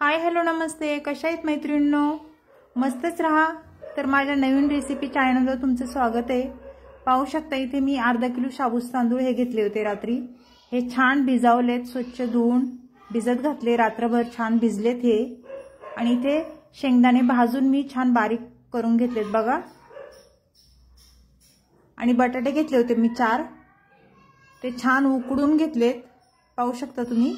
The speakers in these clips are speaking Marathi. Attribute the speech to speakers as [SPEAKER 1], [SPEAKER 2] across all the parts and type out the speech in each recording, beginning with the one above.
[SPEAKER 1] हाय हॅलो नमस्ते, कशा आहेत मैत्रिणींनो? मस्तच राहा। तर माझ्या नवीन रेसिपी चॅनलवर तुमचं स्वागत आहे। पाहू शकता इथे मी अर्धा किलो शाबूचे तांदूळ हे घेतले होते रात्री। हे छान भिजवलेत, स्वच्छ धुवून भिजत घातले, रात्रभर छान भिजलेत हे। आणि इथे शेंगदाणे भाजून मी छान बारीक करून घेतलेत बघा। आणि बटाटे घेतले होते मी 4, ते छान उकडून घेतलेत, पाहू शकता तुम्ही।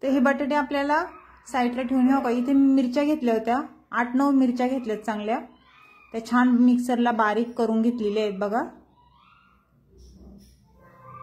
[SPEAKER 1] ते हे बटाटे आपल्याला साईडला ठेवून हो का। इथे मिरच्या घेतल्या होत्या, 8-9 मिरच्या घेतल्यात चांगल्या, त्या छान मिक्सरला बारीक करून घेतलेले आहेत बघा।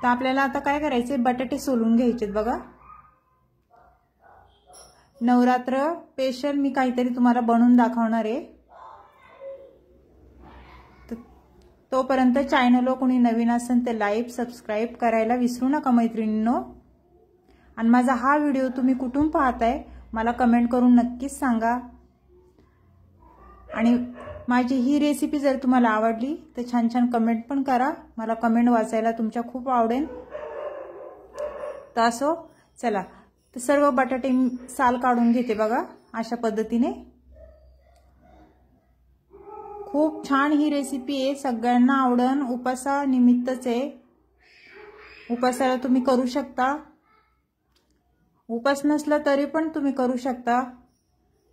[SPEAKER 1] तर आपल्याला आता काय करायचे, बटाटे सोलून घ्यायचे बघा। नवरात्र स्पेशल मी काहीतरी तुम्हाला बनवून दाखवणार आहे। तोपर्यंत चॅनलला कोणी नवीन असेल तर लाईक सबस्क्राइब करायला विसरू नका मैत्रिणींनो। आणि माझा हा व्हिडिओ तुम्ही कुठून पाहताय मला कमेंट करून नक्कीच सांगा। आणि माझी ही रेसिपी जर तुम्हाला आवडली तर छान छान कमेंट पण करा, मला कमेंट वाचायला तुमच्या खूप आवडेल। तर असो चला, तर सर्व बटाटे साल काढून घेते बघा अशा पद्धतीने। खूप छान ही रेसिपी आहे, सगळ्यांना आवडेल, उपासा निमित्तच आहे। उपासाला तुम्ही करू शकता, उपास नसला तरी पण तुम्ही करू शकता।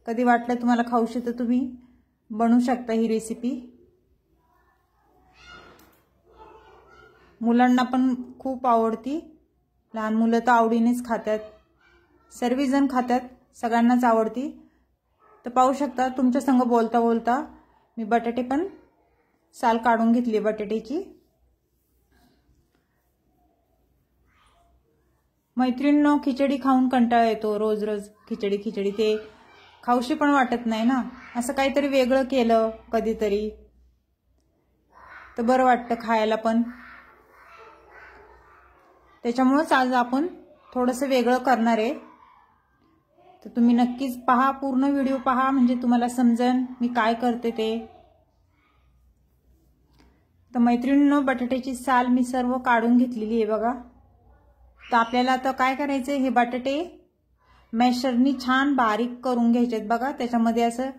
[SPEAKER 1] कधी वाटलं तुम्हाला खाऊशी तर तुम्ही बनवू शकता ही रेसिपी। मुलांना पण खूप आवडती, लहान मुलं तर आवडीनेच खातात, सर्वजण खातात, सगळ्यांनाच आवडती। तर पाहू शकता तुमच्या संग बोलता बोलता मी बटाटे पण साल काढून घेतली बटाट्याची। मैत्रिणींनो, खिचडी खाऊन कंटाळा येतो, रोज रोज खिचडी ते खाऊशी पण वाटत नाही ना। असं काहीतरी वेगळं केलं कधीतरी तर बरं वाटतं खायला पण। त्याच्यामुळेच आज आपण थोडंसं वेगळं करणार आहे। तर तुम्ही नक्कीच पहा, पूर्ण व्हिडिओ पहा, म्हणजे तुम्हाला समजेल मी काय करते ते। तर मैत्रिणींनो, बटाट्याची साल मी सर्व काढून घेतलेली आहे बघा। तर आपल्याला आता काय करायचं, हे बटाटे मॅशरनी छान बारीक करून घ्यायचेत बघा। त्याच्यामध्ये असं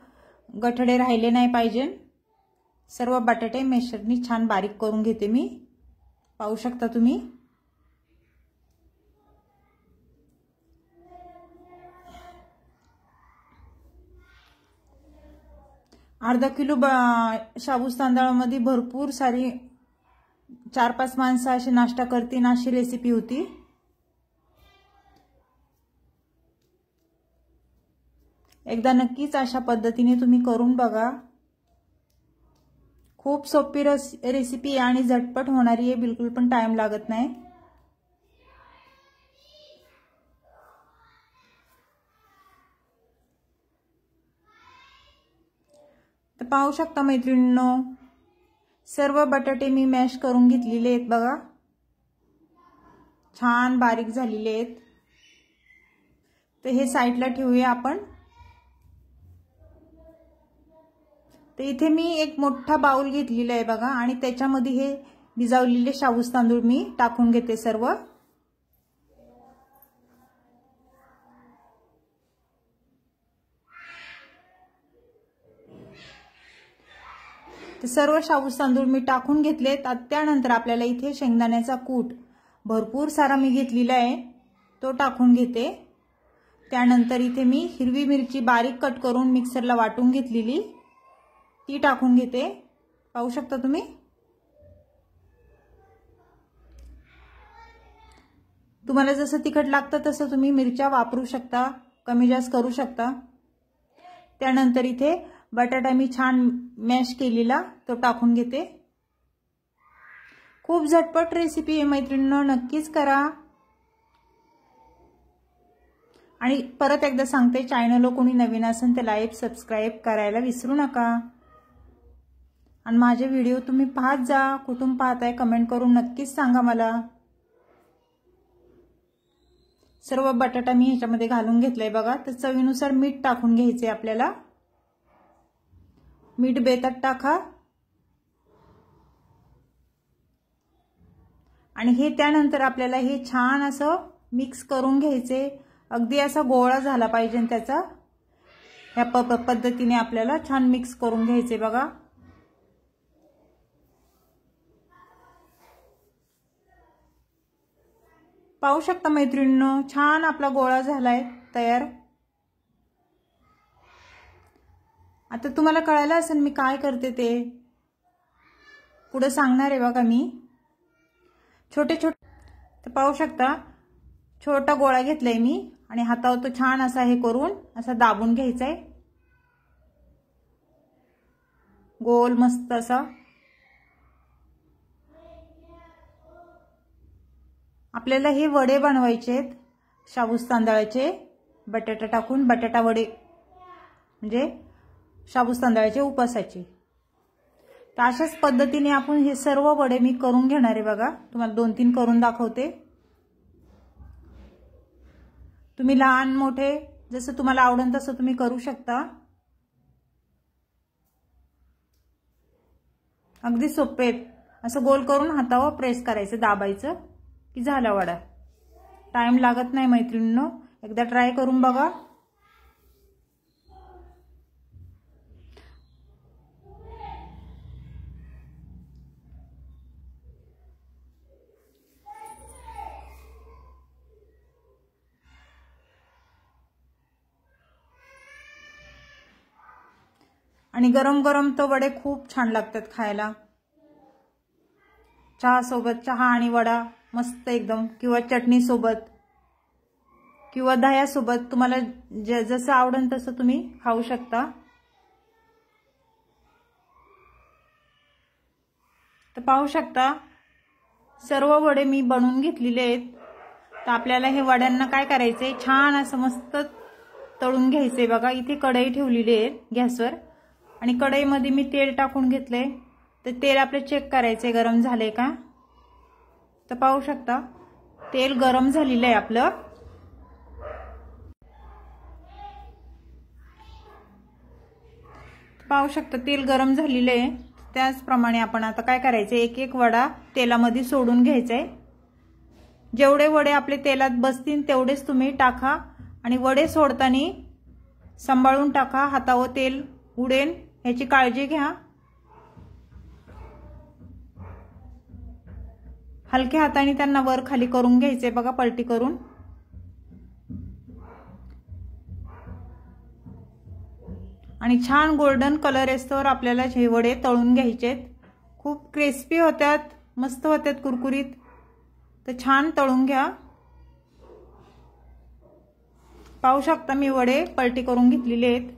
[SPEAKER 1] गठडे राहिले नाही पाहिजे। सर्व बटाटे मॅशरनी छान बारीक करून घेते मी, पाहू शकता तुम्ही। अर्धा किलो शाबूस तांदळामध्ये भरपूर सारी 4-5 माणसं अशी नाश्ता करतील अशी रेसिपी होती। एकदा नक्कीच अशा पद्धतीने तुम्ही करून बघा। खूप सोपी रेसिपी आणि झटपट होणारी आहे, बिलकुल पण टाइम लागत नाही। तर पाहू शकता मैत्रिणींनो, सर्व बटाटे मी मॅश करून घेतलेले आहेत बघा, छान बारीक झालेले आहेत। तर हे साईडला ठेवूया आपण। तर इथे मी एक मोठा बाउल घेतलेला आहे बघा, आणि त्याच्यामध्ये हे भिजवलेले शाबूस तांदूळ मी टाकून घेते सर्व। तर सर्व शाबूस तांदूळ मी टाकून घेतलेत। त्यानंतर आपल्याला इथे शेंगदाण्याचा कूट भरपूर सारा मी घेतलेला आहे, तो टाकून घेते। त्यानंतर इथे मी हिरवी मिरची बारीक कट करून मिक्सरला वाटून घेतलेली, ती टाकून घेते, पाहू शकता तुम्ही। तुम्हाला जसं तिखट लागतं तसं तुम्ही मिरच्या वापरू शकता, कमी जास्त करू शकता। त्यानंतर इथे बटाटा मी छान मॅश केलेला तो टाकून घेते। खूप झटपट रेसिपी आहे मैत्रिणींनो, नक्कीच करा। आणि परत एकदा सांगते, चॅनलला कोणी नवीन असेल तर लाईक सबस्क्राइब करायला विसरू नका। आणि माझे व्हिडिओ तुम्ही पाहत जा, कुठून पाहताय कमेंट करून नक्कीच सांगा मला। सर्व बटाटा मी ह्याच्यामध्ये घालून घेतलाय बघा। तर चवीनुसार मीठ टाकून घ्यायचे आपल्याला, मीठ बेतात टाका। आणि हे त्यानंतर आपल्याला हे छान असं मिक्स करून घ्यायचे। अगदी असा गोळा झाला पाहिजे त्याचा। ह्या पद्धतीने आपल्याला छान मिक्स करून घ्यायचे बघा। पाहू शकता मैत्रिणींनो, छान आपला गोळा झालाय तयार। आता तुम्हाला कळालं असेल मी काय करते ते, पुढे सांगणार आहे बघा मी। छोटे छोटे तर पाहू शकता, छोटा गोळा घेतलाय मी आणि हातावर तो छान असा हे करून असा दाबून घ्यायचा आहे, गोल मस्त असा। आपल्याला हे वडे बनवायचे आहेत शाबूस तांदळाचे, बटाटा टाकून बटाटा वडे, म्हणजे शाबूस तांदळाचे उपासाचे। तर अशाच पद्धतीने आपण हे सर्व वडे मी करून घेणार आहे बघा। तुम्हाला 2-3 करून दाखवते। तुम्ही लहान मोठे जसं तुम्हाला आवडेल तसं तुम्ही करू शकता। अगदी सोपे आहेत। असं गोल करून हातावर प्रेस करायचं, दाबायचं की झाला वडा। टाइम लागत नाही मैत्रिणींनो, एकदा ट्राय करून बघा। आणि गरम गरम तो वडे खूप छान लागतात खायला। चहा सोबत, चहा आणि वडा मस्त एकदम, किंवा चटणी सोबत किंवा दह्या सोबत, तुम्हाला जसं आवडेल तसं तुम्ही खाऊ शकता। तर पाहू शकता सर्व वडे मी बनवून घेतलेले आहेत। तर आपल्याला हे वड्यांना काय करायचंय, छान असं मस्त तळून घ्यायचंय बघा। इथे कढई ठेवलेली आहे गॅसवर आणि कढईमध्ये मी तेल टाकून घेतलंय। तर तेल आपलं चेक करायचंय गरम झालंय का। तर पाहू शकता तेल गरम झालेलं आहे आपलं। पाहू शकता तेल गरम झालेलं आहे। त्याचप्रमाणे आपण आता काय करायचं, एक एक वडा तेलामध्ये सोडून घ्यायचा आहे। जेवढे वडे आपले तेलात बसतील तेवढेच तुम्ही टाका आणि वडे सोडताना सांभाळून टाका, हातावर तेल उडेल याची काळजी घ्या। हलक्या हाताने त्यांना वर खाली करून घ्यायचे बघा, पलटी करून। आणि छान गोल्डन कलर येस्तोवर आपल्याला हे वडे तळून घ्यायचेत। खूप क्रिस्पी होतात, मस्त होतात, कुरकुरीत। तर छान तळून घ्या। पाहू शकता मी वडे पलटी करून घेतलेले आहेत।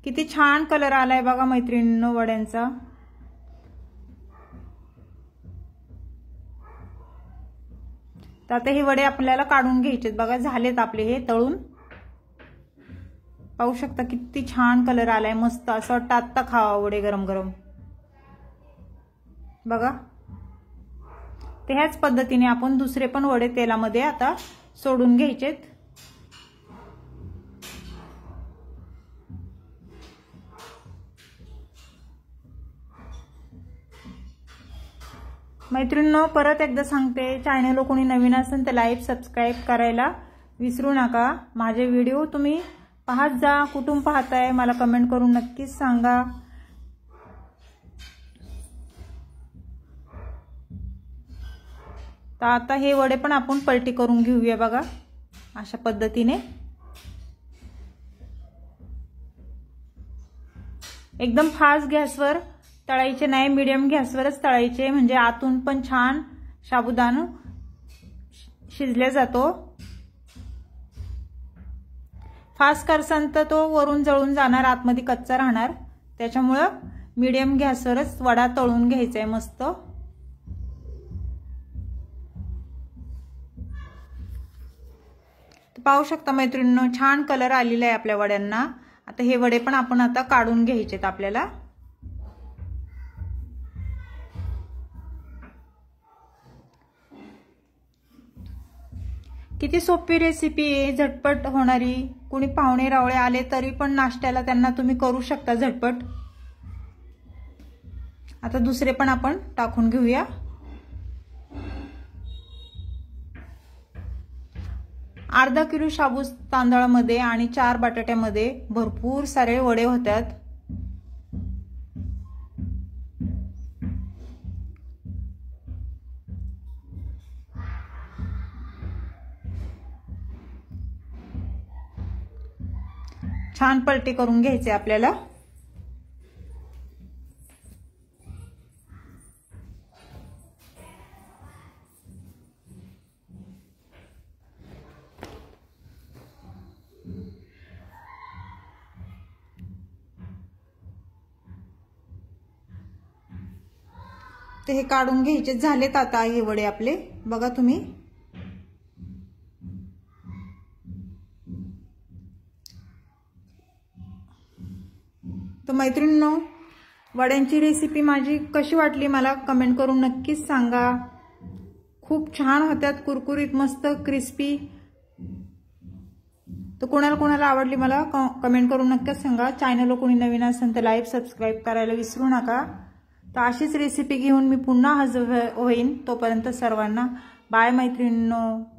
[SPEAKER 1] किती छान कलर आलाय बघा मैत्रिणींनो वड्यांचा। तर आता हे वडे आपल्याला काढून घ्यायचे बघा, झालेत आपले हे तळून। पाहू शकता किती छान कलर आलाय, मस्त असं वाटतं आत्ता खावा वडे गरम गरम बघा। तर ह्याच पद्धतीने आपण दुसरे पण वडे तेलामध्ये आता सोडून घ्यायचेत। मैत्रिणींनो परत एकदा सांगते, चॅनल कोणी नवीन असेल तर लाईक सबस्क्राईब करायला विसरू नका। माझे व्हिडिओ तुम्ही पाहत जा, कुठून पाहताय मला कमेंट करून नक्कीच सांगा। तर आता हे वडे पण आपण पलटी करून घेऊया बघा अशा पद्धतीने। एकदम फास्ट गॅसवर तळायचे नाही, मीडियम गॅसवरच तळायचे, म्हणजे आतून पण छान साबुदाणा शिजल्या जातो। फास्ट करसान तर तो वरून जळून जाणार, आतमध्ये कच्चा राहणार। त्याच्यामुळे मीडियम गॅसवरच वडा तळून घ्यायचा आहे मस्त। पाहू शकता मैत्रिणींनो छान कलर आलेला आहे आपल्या वड्यांना। आता हे वडे पण आपण आता काढून घ्यायचेत आपल्याला। किती सोपी रेसिपी आहे, झटपट होणारी। कोणी पाहुणे रावळे आले तरी पण नाश्त्याला त्यांना तुम्ही करू शकता झटपट। आता दुसरे पण आपण टाकून घेऊया। अर्धा किलो शाबूत तांदळामध्ये आणि 4 बटाट्यामध्ये भरपूर सारे वडे होतात। छान पलटी करून घ्यायचे आपल्याला। ते हे काढून घ्यायचे झालेत आता हे वडे आपले, बघा तुम्ही। तर मैत्रिणींनो, वड्यांची रेसिपी माझी कशी वाटली मला कमेंट करून नक्कीच सांगा। खूप छान होत्यात, कुरकुरीत, मस्त क्रिस्पी। तर कोणाला आवडली मला कमेंट करून नक्कीच सांगा। चॅनलला कोणी नवीन असेल तर लाईक सबस्क्राईब करायला विसरू नका। तर अशीच रेसिपी घेऊन मी पुन्हा हजर होईन। तोपर्यंत सर्वांना बाय मैत्रिणींनो।